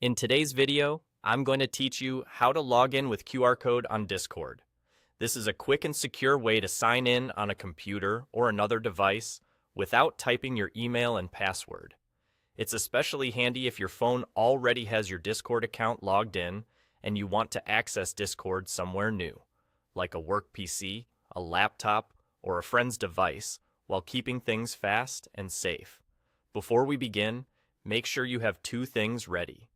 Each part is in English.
In today's video, I'm going to teach you how to log in with QR code on Discord. This is a quick and secure way to sign in on a computer or another device without typing your email and password. It's especially handy if your phone already has your Discord account logged in and you want to access Discord somewhere new, like a work PC, a laptop, or a friend's device, while keeping things fast and safe. Before we begin, make sure you have two things ready: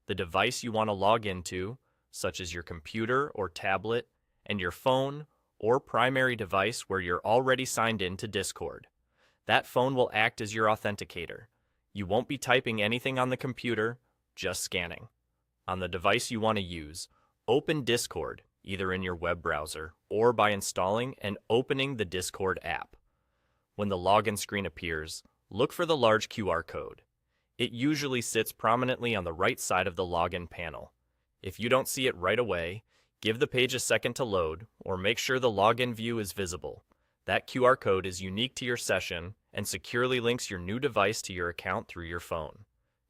the device you want to log into, such as your computer or tablet, and your phone or primary device where you're already signed in to Discord. That phone will act as your authenticator. You won't be typing anything on the computer, just scanning. On the device you want to use, open Discord, either in your web browser or by installing and opening the Discord app. When the login screen appears, look for the large QR code. It usually sits prominently on the right side of the login panel. If you don't see it right away, give the page a second to load or make sure the login view is visible. That QR code is unique to your session and securely links your new device to your account through your phone.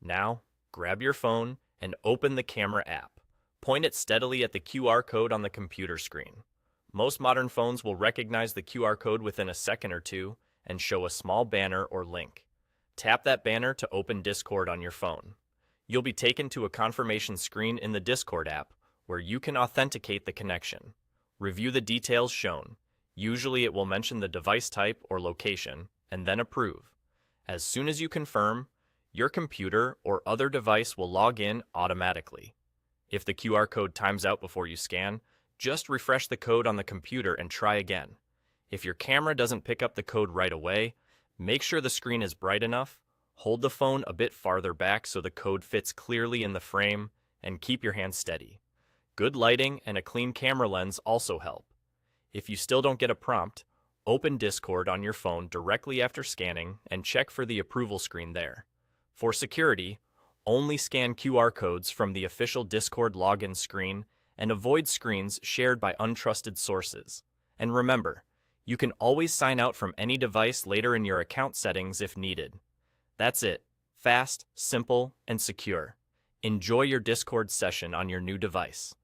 Now, grab your phone and open the camera app. Point it steadily at the QR code on the computer screen. Most modern phones will recognize the QR code within a second or two and show a small banner or link. Tap that banner to open Discord on your phone. You'll be taken to a confirmation screen in the Discord app where you can authenticate the connection. Review the details shown. Usually it will mention the device type or location, and then approve. As soon as you confirm, your computer or other device will log in automatically. If the QR code times out before you scan, just refresh the code on the computer and try again. If your camera doesn't pick up the code right away, make sure the screen is bright enough, hold the phone a bit farther back so the code fits clearly in the frame, and keep your hand steady. Good lighting and a clean camera lens also help. If you still don't get a prompt, open Discord on your phone directly after scanning and check for the approval screen there. For security, only scan QR codes from the official Discord login screen and avoid screens shared by untrusted sources. And remember, you can always sign out from any device later in your account settings if needed. That's it. Fast, simple, and secure. Enjoy your Discord session on your new device.